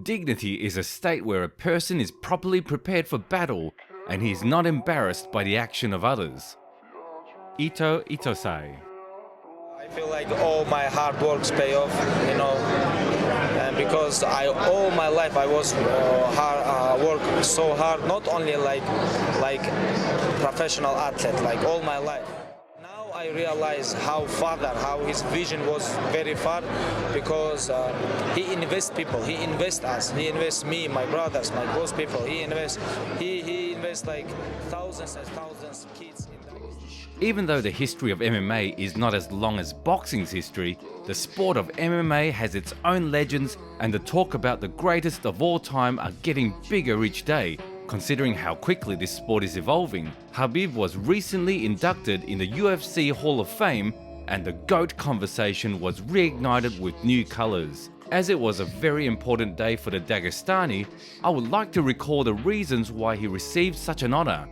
Dignity is a state where a person is properly prepared for battle and he is not embarrassed by the action of others. Ito Itosai. I feel like all my hard works pay off, you know, and because all my life I was work so hard, not only like professional athlete, like all my life. Now I realize how his vision was very far, because he invests people, he invests us, he invests me, my brothers, my close people, he invests like thousands and thousands of kids. Even though the history of MMA is not as long as boxing's history, the sport of MMA has its own legends, and the talk about the greatest of all time are getting bigger each day. Considering how quickly this sport is evolving, Khabib was recently inducted in the UFC Hall of Fame, and the GOAT conversation was reignited with new colours. As it was a very important day for the Dagestani, I would like to recall the reasons why he received such an honour.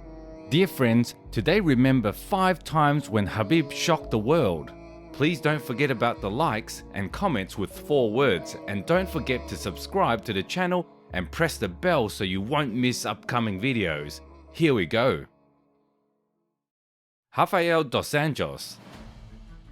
Dear friends, today remember 5 times when Khabib shocked the world. Please don't forget about the likes and comments with 4 words, and don't forget to subscribe to the channel and press the bell so you won't miss upcoming videos. Here we go. Rafael dos Anjos.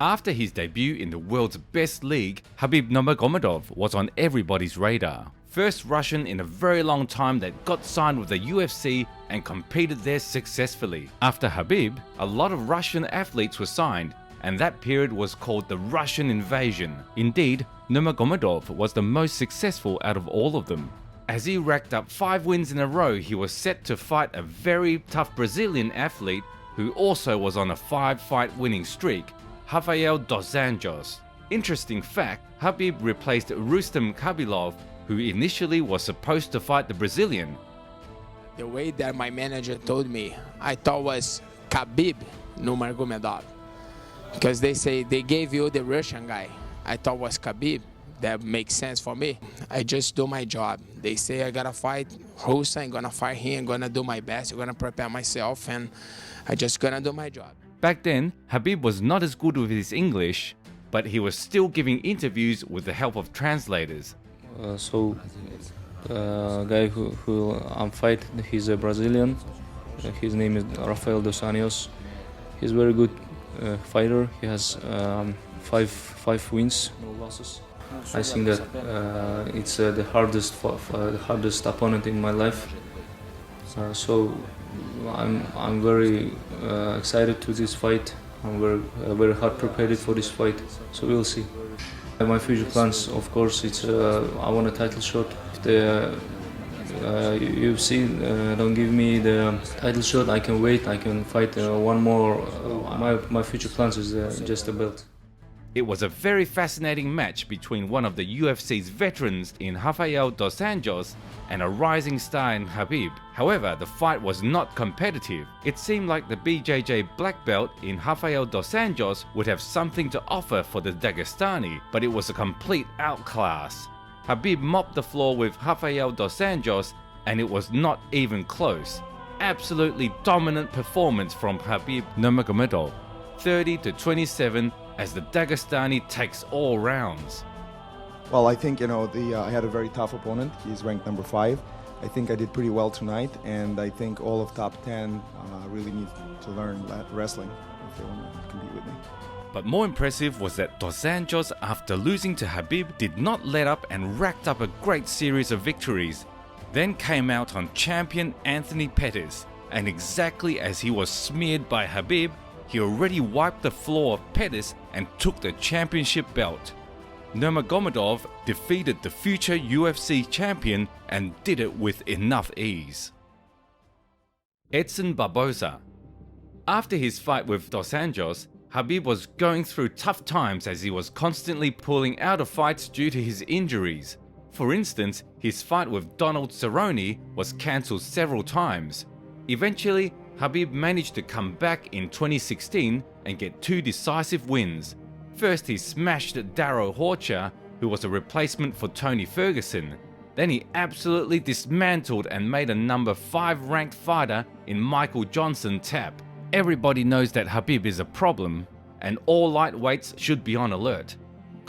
After his debut in the world's best league, Khabib Nurmagomedov was on everybody's radar. First Russian in a very long time that got signed with the UFC and competed there successfully. After Khabib, a lot of Russian athletes were signed, and that period was called the Russian invasion. Indeed, Nurmagomedov was the most successful out of all of them. As he racked up 5 wins in a row, he was set to fight a very tough Brazilian athlete who also was on a 5-fight winning streak, Rafael dos Anjos. Interesting fact, Khabib replaced Rustam Khabilov, who initially was supposed to fight the Brazilian. The way that my manager told me, I thought was Khabib Nurmagomedov, because they say they gave you the Russian guy. I thought was Khabib. That makes sense for me. I just do my job. They say I gotta fight Rustam, I'm gonna fight him, I'm gonna do my best, I'm gonna prepare myself, and I just gonna do my job. Back then, Khabib was not as good with his English, but he was still giving interviews with the help of translators. So the guy who I'm fighting, he's a Brazilian. His name is Rafael dos Anjos. He's a very good fighter. He has 5 wins, no losses. I think that it's the hardest opponent in my life. So I'm very excited to this fight. I'm very hard prepared for this fight. So we'll see. My future plans, of course, it's I want a title shot. If the UFC don't give me the title shot, I can wait. I can fight one more. My future plans is just a belt. It was a very fascinating match between one of the UFC's veterans in Rafael dos Anjos and a rising star in Khabib. However, the fight was not competitive. It seemed like the BJJ black belt in Rafael dos Anjos would have something to offer for the Dagestani, but it was a complete outclass. Khabib mopped the floor with Rafael dos Anjos, and it was not even close. Absolutely dominant performance from Khabib Nurmagomedov, 30-27, as the Dagestani takes all rounds. Well, I think, I had a very tough opponent. He's ranked number 5. I think I did pretty well tonight, and I think all of top 10 really need to learn wrestling if they want to compete with me. But more impressive was that dos Anjos, after losing to Khabib, did not let up and racked up a great series of victories. Then came out on champion Anthony Pettis, and exactly as he was smeared by Khabib, he already wiped the floor of Pettis and took the championship belt. Nurmagomedov defeated the future UFC champion and did it with enough ease. Edson Barboza. After his fight with dos Anjos, Khabib was going through tough times as he was constantly pulling out of fights due to his injuries. For instance, his fight with Donald Cerrone was cancelled several times. Eventually, Khabib managed to come back in 2016 and get 2 decisive wins. First, he smashed Darrow Horcher, who was a replacement for Tony Ferguson. Then he absolutely dismantled and made a number 5 ranked fighter in Michael Johnson tap. Everybody knows that Khabib is a problem, and all lightweights should be on alert.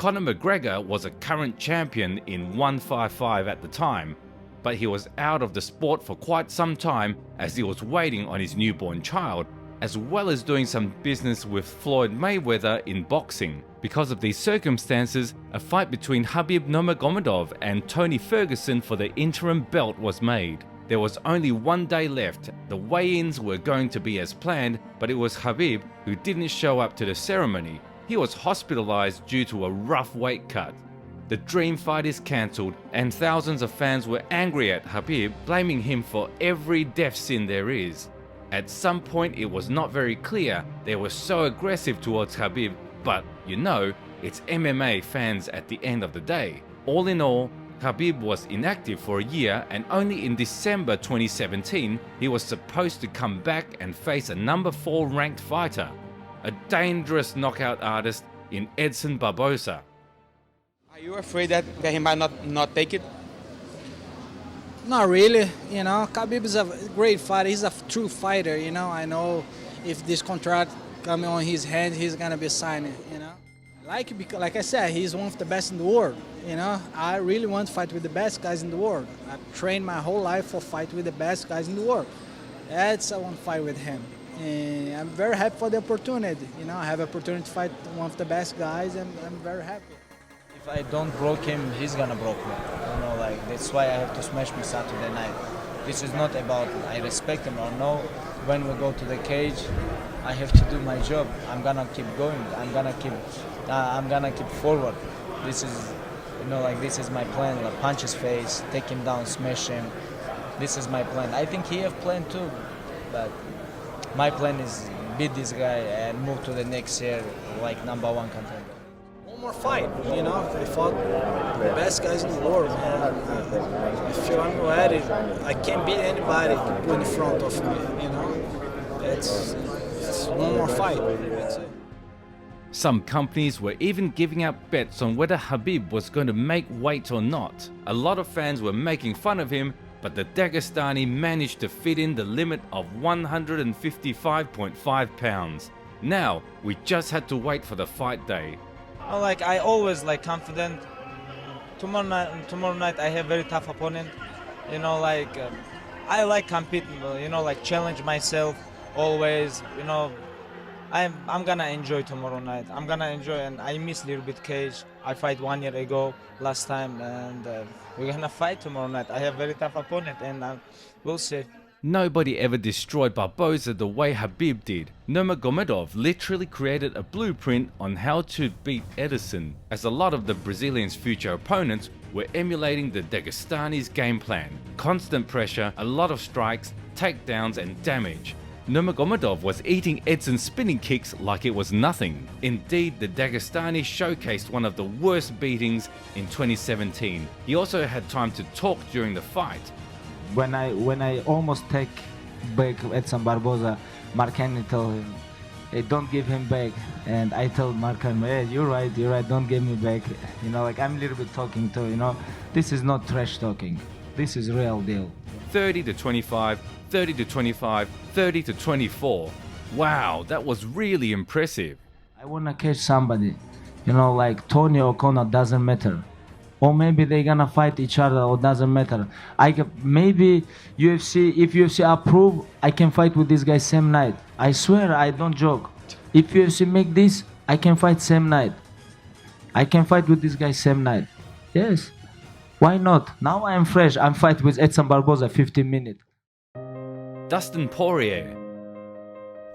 Conor McGregor was a current champion in 155 at the time, but he was out of the sport for quite some time as he was waiting on his newborn child, as well as doing some business with Floyd Mayweather in boxing. Because of these circumstances, a fight between Khabib Nurmagomedov and Tony Ferguson for the interim belt was made. There was only 1 day left. The weigh-ins were going to be as planned, but it was Khabib who didn't show up to the ceremony. He was hospitalized due to a rough weight cut. The dream fight is cancelled, and thousands of fans were angry at Khabib, blaming him for every death sin there is. At some point it was not very clear they were so aggressive towards Khabib, but you know, it's MMA fans at the end of the day. All in all, Khabib was inactive for a year, and only in December 2017 he was supposed to come back and face a number 4 ranked fighter, a dangerous knockout artist in EDSON BARBOZA. Are you afraid that he might not take it? Not really, you know. Khabib is a great fighter. He's a true fighter, you know. I know if this contract coming on his hands, he's gonna be signing, you know. Like I said, he's one of the best in the world, you know. I really want to fight with the best guys in the world. I've trained my whole life for fight with the best guys in the world. That's I want to fight with him. And I'm very happy for the opportunity, you know. I have an opportunity to fight one of the best guys, and I'm very happy. If I don't broke him, he's gonna broke me. You know, like that's why I have to smash me Saturday night. This is not about I respect him or no. When we go to the cage, I have to do my job. I'm gonna keep going. I'm gonna keep forward. This is, you know, like this is my plan. Like punch his face, take him down, smash him. This is my plan. I think he have plan too, but my plan is beat this guy and move to the next year like #1 contender. More fight, you know. I fought the best guys in the world, man. If I'm ready, I can't beat anybody to put in front of me, you know. It's one more fight. That's it. Some companies were even giving out bets on whether Khabib was going to make weight or not. A lot of fans were making fun of him, but the Dagestani managed to fit in the limit of 155.5 pounds. Now, we just had to wait for the fight day. Like I always like confident. Tomorrow night I have very tough opponent. You know, like I like competing. You know, like challenge myself always. You know, I'm gonna enjoy tomorrow night. I'm gonna enjoy, and I miss a little bit cage. I fight 1 year ago last time, and we're gonna fight tomorrow night. I have very tough opponent, and we'll see. Nobody ever destroyed Barboza the way Khabib did. Nurmagomedov literally created a blueprint on how to beat EDSON, as a lot of the Brazilian's future opponents were emulating the Dagestani's game plan. Constant pressure, a lot of strikes, takedowns and damage. Nurmagomedov was eating EDSON spinning kicks like it was nothing. Indeed, the Dagestani showcased one of the worst beatings in 2017. He also had time to talk during the fight. When I almost take back Edson Barboza, Mark Henry told him, hey, don't give him back. And I told Mark Henry, hey, you're right, don't give me back. You know, like I'm a little bit talking too, you know. This is not trash talking. This is real deal. 30-25, 30-25, 30-24. Wow, that was really impressive. I want to catch somebody, you know, like Tony or Conor, doesn't matter. Or maybe they're gonna fight each other, or doesn't matter. Maybe UFC, if UFC approve, I can fight with this guy same night. I swear, I don't joke. If UFC make this, I can fight same night. I can fight with this guy same night. Yes, why not? Now I am fresh. I'm fight with Edson Barboza 15 minutes. Dustin Poirier.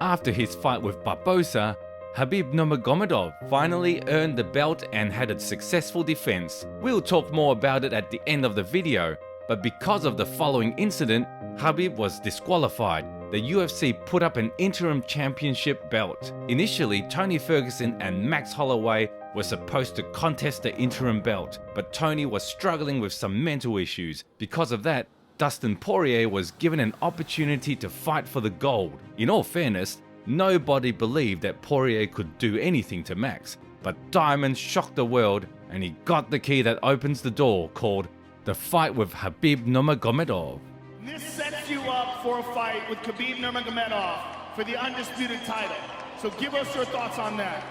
After his fight with Barboza, Khabib Nurmagomedov finally earned the belt and had a successful defense. We'll talk more about it at the end of the video, but because of the following incident, Khabib was disqualified. The UFC put up an interim championship belt. Initially, Tony Ferguson and Max Holloway were supposed to contest the interim belt, but Tony was struggling with some mental issues. Because of that, Dustin Poirier was given an opportunity to fight for the gold. In all fairness, nobody believed that Poirier could do anything to Max, but Diamond shocked the world and he got the key that opens the door, called the fight with Khabib Nurmagomedov. This sets you up for a fight with Khabib Nurmagomedov for the undisputed title. So give us your thoughts on that.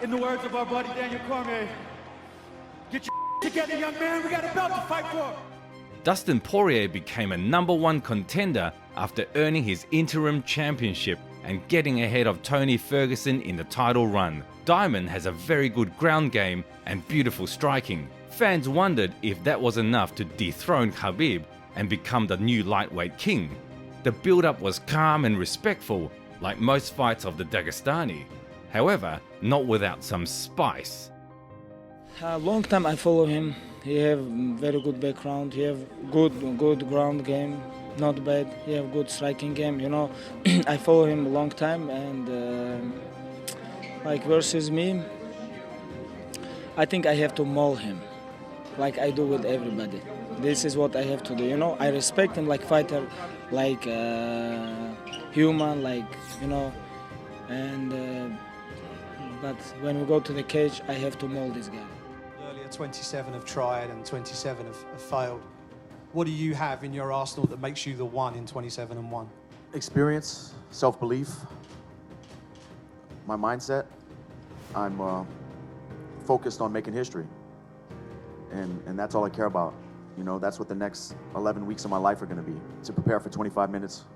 In the words of our buddy Daniel Cormier, get your together, young man. We got a belt to fight for. Dustin Poirier became a #1 contender after earning his interim championship and getting ahead of Tony Ferguson in the title run. Diamond has a very good ground game and beautiful striking. Fans wondered if that was enough to dethrone Khabib and become the new lightweight king. The build-up was calm and respectful, like most fights of the Dagestani. However, not without some spice. A long time I follow him. He have very good background. He have good ground game, not bad. He have good striking game. You know, I follow him a long time, and like versus me, I think I have to maul him, like I do with everybody. This is what I have to do. You know, I respect him like fighter, like human, like you know, and but when we go to the cage, I have to maul this guy. 27 have tried and 27 have failed. What do you have in your arsenal that makes you the one in 27 and 1? Experience, self-belief, my mindset. I'm focused on making history, and that's all I care about. You know, that's what the next 11 weeks of my life are going to be, to prepare for 25 minutes,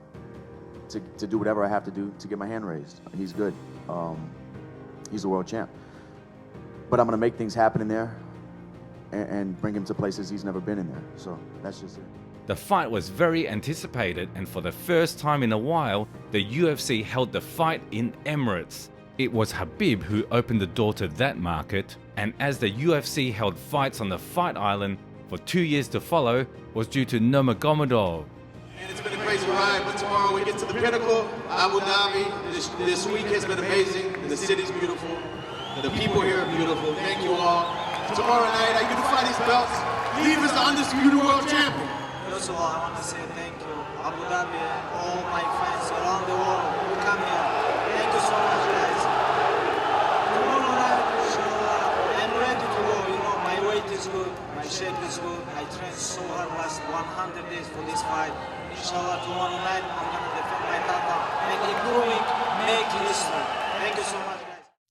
to do whatever I have to do to get my hand raised. He's good. He's a world champ. But I'm going to make things happen in there and bring him to places he's never been in there. So that's just it. The fight was very anticipated, and for the first time in a while, the UFC held the fight in Emirates. It was Khabib who opened the door to that market, and as the UFC held fights on the Fight Island for 2 years to follow, was due to Nurmagomedov. And it's been a crazy ride, but tomorrow we get to the pinnacle, Abu Dhabi. This week has been amazing. The city's beautiful. The people here are beautiful. Thank you all. Tomorrow night, I unify these belts. Leave as the undisputed world champion. First of all, I want to say thank you, Abu Dhabi, all my fans around the world who come here. Thank you so much, guys. Tomorrow night, inshallah, I'm ready to go. You know, my weight is good, my shape is good. I trained so hard last 100 days for this fight. Inshallah, tomorrow night, I'm gonna defend my title and improving, make history. Thank you so much.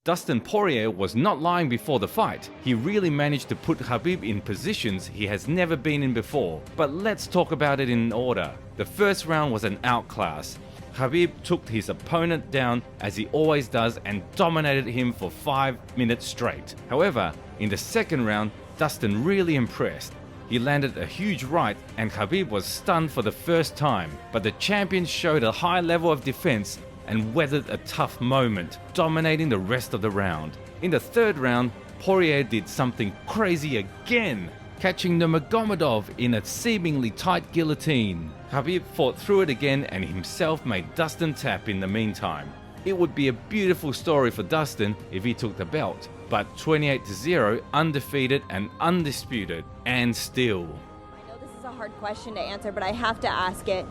Dustin Poirier was not lying before the fight. He really managed to put Khabib in positions he has never been in before. But let's talk about it in order. The first round was an outclass. Khabib took his opponent down as he always does and dominated him for 5 minutes straight. However, in the second round, Dustin really impressed. He landed a huge right and Khabib was stunned for the first time. But the champion showed a high level of defense and weathered a tough moment, dominating the rest of the round. In the third round, Poirier did something crazy again, catching Nurmagomedov in a seemingly tight guillotine. Khabib fought through it again and himself made Dustin tap in the meantime. It would be a beautiful story for Dustin if he took the belt, but 28-0, undefeated and undisputed, and still. I know this is a hard question to answer, but I have to ask it.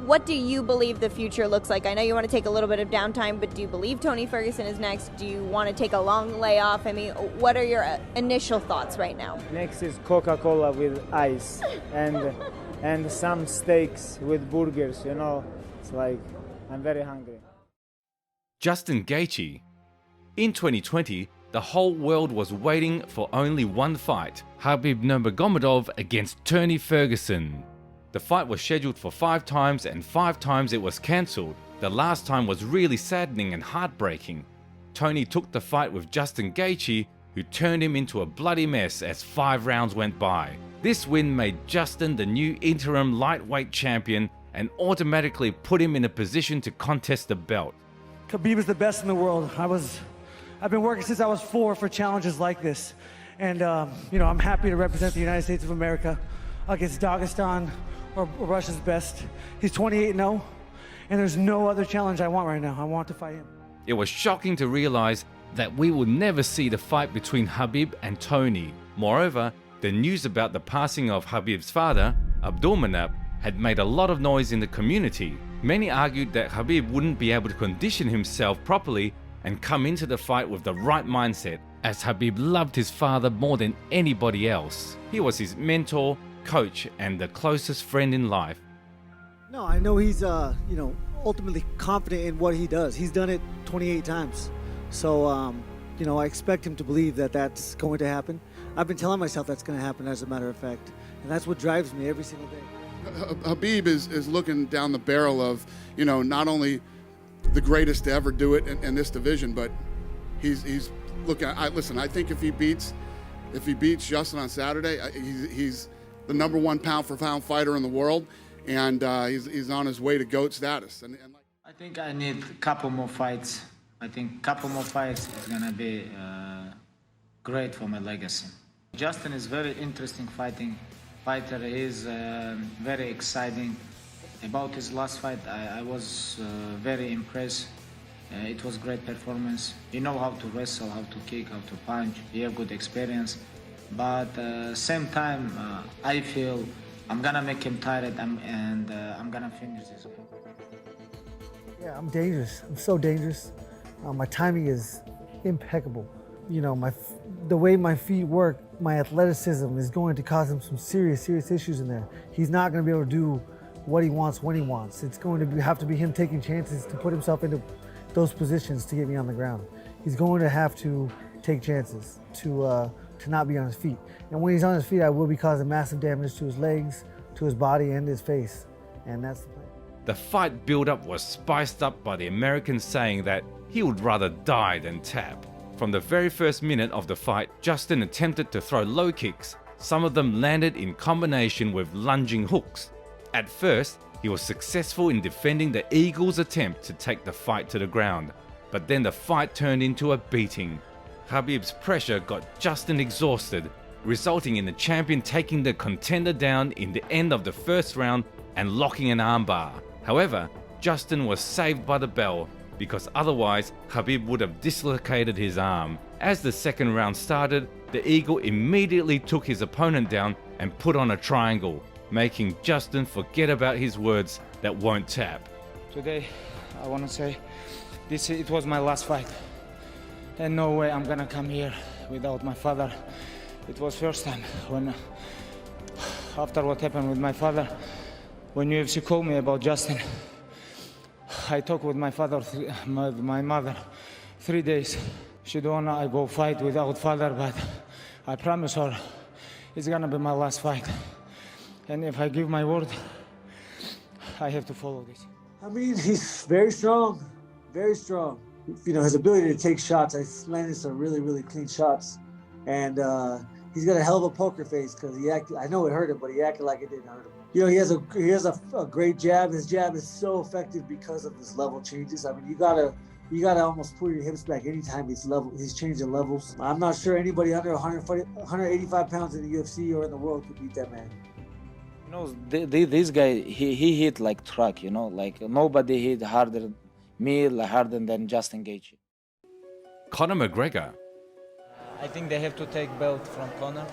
What do you believe the future looks like? I know you want to take a little bit of downtime, but do you believe Tony Ferguson is next? Do you want to take a long layoff? I mean, what are your initial thoughts right now? Next is Coca-Cola with ice and some steaks with burgers, you know. It's like, I'm very hungry. Justin Gaethje. In 2020, the whole world was waiting for only one fight, Khabib Nurmagomedov against Tony Ferguson. The fight was scheduled for 5 times and 5 times it was cancelled. The last time was really saddening and heartbreaking. Tony took the fight with Justin Gaethje, who turned him into a bloody mess as 5 rounds went by. This win made Justin the new interim lightweight champion and automatically put him in a position to contest the belt. Khabib is the best in the world. I've been working since I was 4 for challenges like this. And you know, I'm happy to represent the United States of America against Dagestan or Russia's best. He's 28-0, and there's no other challenge I want right now. I want to fight him. It was shocking to realize that we would never see the fight between Khabib and Tony. Moreover, the news about the passing of Khabib's father, Abdulmanap, had made a lot of noise in the community. Many argued that Khabib wouldn't be able to condition himself properly and come into the fight with the right mindset, as Khabib loved his father more than anybody else. He was his mentor, coach, and the closest friend in life. No, I know he's you know, ultimately confident in what he does. He's done it 28 times. So you know, I expect him to believe that that's going to happen. I've been telling myself that's going to happen, as a matter of fact, and that's what drives me every single day. Khabib is looking down the barrel of, you know, not only the greatest to ever do it in this division, but he's looking. Listen, I think if he beats Justin on Saturday, he's the #1 pound-for-pound fighter in the world, and he's on his way to GOAT status. I think I need a couple more fights. I think a couple more fights is gonna be great for my legacy. Justin is very interesting fighter. He is very exciting. About his last fight, I was very impressed. It was great performance. He know how to wrestle, how to kick, how to punch. He have good experience. But same time, I feel I'm gonna make him tired and I'm gonna finish this. Yeah, I'm dangerous. I'm so dangerous. My timing is impeccable. You know, the way my feet work, my athleticism is going to cause him some serious issues in there. He's not going to be able to do what he wants when he wants. It's going to have to be him taking chances to put himself into those positions to get me on the ground. He's going to have to take chances to not be on his feet. And when he's on his feet, I will be causing massive damage to his legs, to his body, and his face. And that's the plan. The fight build-up was spiced up by the American saying that he would rather die than tap. From the very first minute of the fight, Justin attempted to throw low kicks. Some of them landed in combination with lunging hooks. At first, he was successful in defending the Eagle's attempt to take the fight to the ground, but then the fight turned into a beating. Khabib's pressure got Justin exhausted, resulting in the champion taking the contender down in the end of the first round and locking an armbar. However, Justin was saved by the bell, because otherwise Khabib would have dislocated his arm. As the second round started, the Eagle immediately took his opponent down and put on a triangle, making Justin forget about his words that won't tap. Today, I want to say, it was my last fight. And no way I'm gonna come here without my father. It was first time when, after what happened with my father, when UFC called me about Justin, I talked with my father, my mother, 3 days. She don't wanna I go fight without father, but I promise her it's gonna be my last fight. And if I give my word, I have to follow this. I mean, he's very strong, very strong. You know, his ability to take shots, I landed some really clean shots. And he's got a hell of a poker face because I know it hurt him, but he acted like it didn't hurt him. You know, he has a great jab. His jab is so effective because of his level changes. I mean, you gotta almost pull your hips back anytime he's changing levels. I'm not sure anybody under 185 pounds in the UFC or in the world could beat that man. You know, this guy, he hit like truck, you know, like nobody hit harder than Justin Gaethje. Conor McGregor. I think they have to take belt from Conor,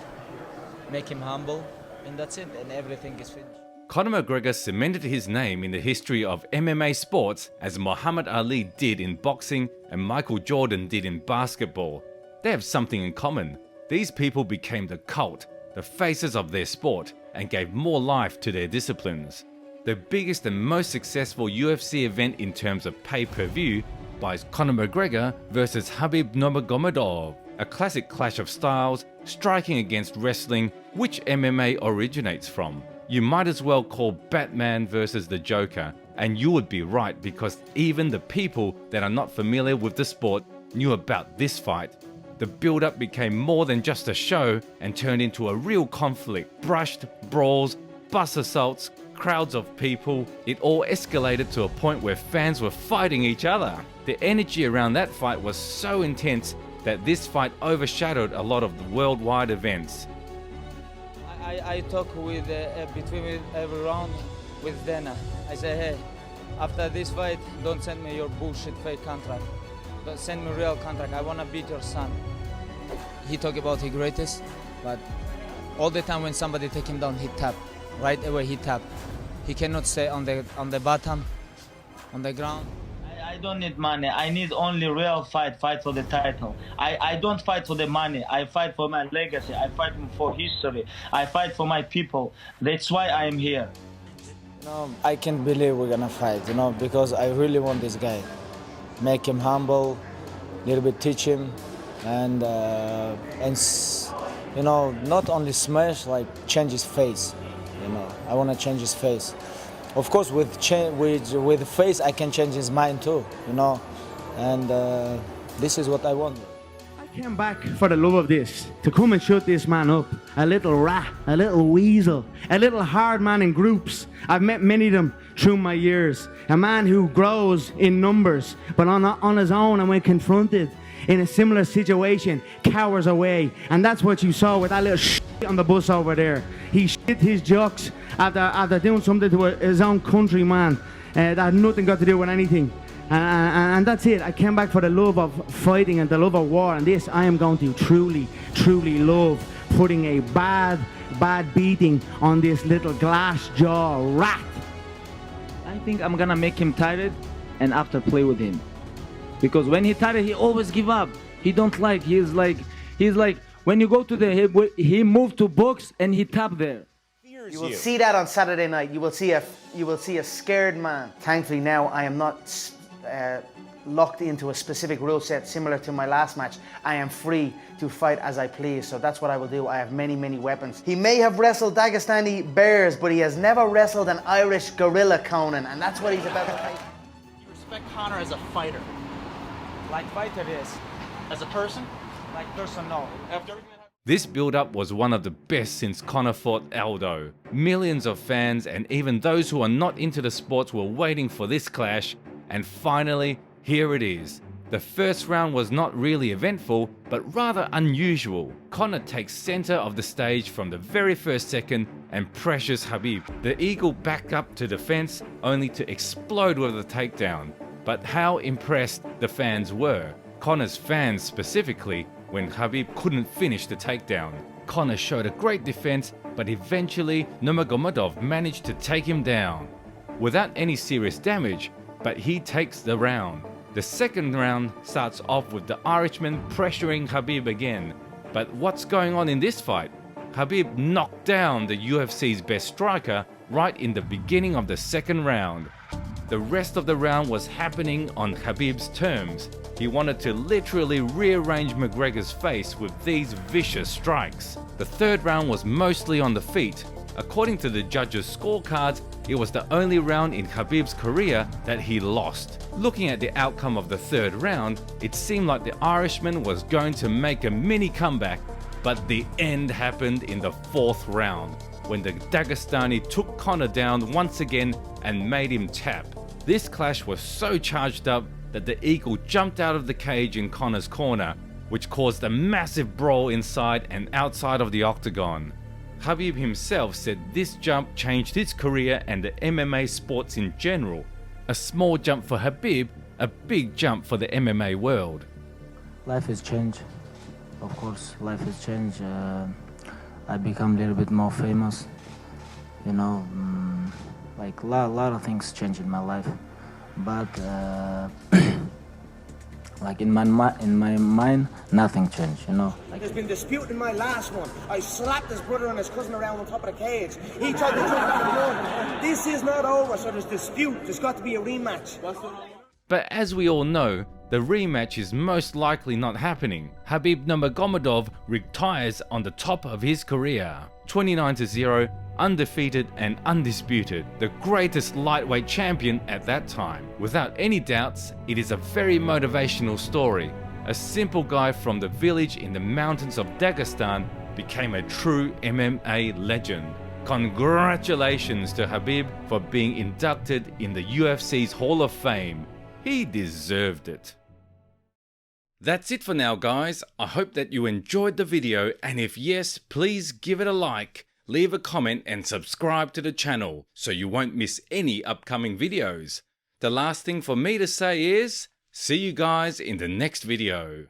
make him humble, and that's it, and everything is finished. Conor McGregor cemented his name in the history of MMA sports as Muhammad Ali did in boxing and Michael Jordan did in basketball. They have something in common. These people became the cult, the faces of their sport, and gave more life to their disciplines. The biggest and most successful UFC event in terms of pay-per-view buys Conor McGregor versus Khabib Nurmagomedov, a classic clash of styles, striking against wrestling, which MMA originates from. You might as well call Batman versus the Joker, and you would be right because even the people that are not familiar with the sport knew about this fight. The build-up became more than just a show and turned into a real conflict. Brushed, brawls, bus assaults, crowds of people. It all escalated to a point where fans were fighting each other. The energy around that fight was so intense that this fight overshadowed a lot of the worldwide events. I talk with between every round with Dana. I say, hey, after this fight, don't send me your bullshit fake contract. Don't send me real contract. I wanna beat your son. He talk about he greatest, but all the time when somebody take him down, he tap. Right away he tap. He cannot stay on the bottom, on the ground. I don't need money. I need only real fight for the title. I don't fight for the money. I fight for my legacy. I fight for history. I fight for my people. That's why I am here. You know, I can't believe we're gonna fight, you know, because I really want this guy. Make him humble, a little bit teach him, and you know, not only smash, like change his face. You know, I want to change his face. Of course, with the face, I can change his mind too. You know, and this is what I want. I came back for the love of this, to come and shut this man up. A little rat, a little weasel, a little hard man in groups. I've met many of them through my years. A man who grows in numbers, but on his own, and when confronted in a similar situation, cowers away. And that's what you saw with that little shit on the bus over there. He shit his jocks after doing something to his own countryman that had nothing got to do with anything. And that's it. I came back for the love of fighting and the love of war, and this I am going to truly, truly love, putting a bad beating on this little glass jaw rat. I think I'm gonna make him tired and after play with him, because when he's tired he always give up. He don't like, he's like when you go to the he moved to box and he tap there. You will see that on Saturday night. You will see a scared man. Thankfully now I am not locked into a specific rule set similar to my last match. I am free to fight as I please, so that's what I will do. I have many, many weapons. He may have wrestled Dagestani bears, but he has never wrestled an Irish gorilla, Conan, and that's what he's about to fight. You respect Conor as a fighter? Like fighter, yes. As a person? Like person, no. After This build-up was one of the best since Conor fought Aldo. Millions of fans and even those who are not into the sports were waiting for this clash, and finally, here it is. The first round was not really eventful, but rather unusual. Conor takes center of the stage from the very first second and pressures Khabib. The Eagle backed up to defense only to explode with a takedown. But how impressed the fans were, Conor's fans specifically, when Khabib couldn't finish the takedown. Conor showed a great defense, but eventually Nurmagomedov managed to take him down without any serious damage, but he takes the round. The second round starts off with the Irishman pressuring Khabib again. But what's going on in this fight? Khabib knocked down the UFC's best striker right in the beginning of the second round. The rest of the round was happening on Khabib's terms. He wanted to literally rearrange McGregor's face with these vicious strikes. The third round was mostly on the feet. According to the judges' scorecards, it was the only round in Khabib's career that he lost. Looking at the outcome of the third round, it seemed like the Irishman was going to make a mini comeback, but the end happened in the fourth round, when the Dagestani took Conor down once again and made him tap. This clash was so charged up that the Eagle jumped out of the cage in Conor's corner, which caused a massive brawl inside and outside of the octagon. Khabib himself said this jump changed his career and the MMA sports in general. A small jump for Khabib, a big jump for the MMA world. Life has changed, of course, life has changed. I become a little bit more famous, you know, like a lot of things changed in my life, but like in my mind, nothing changed, you know. There's been dispute in my last one. I slapped his brother and his cousin around on top of the cage. He tried to jump back and run. This is not over, so there's dispute. There's got to be a rematch. But as we all know, the rematch is most likely not happening. Khabib Nurmagomedov retires on the top of his career. 29-0, undefeated and undisputed, the greatest lightweight champion at that time. Without any doubts, it is a very motivational story. A simple guy from the village in the mountains of Dagestan became a true MMA legend. Congratulations to Khabib for being inducted in the UFC's Hall of Fame. He deserved it. That's it for now, guys. I hope that you enjoyed the video, and if yes, please give it a like, leave a comment and subscribe to the channel so you won't miss any upcoming videos. The last thing for me to say is, see you guys in the next video.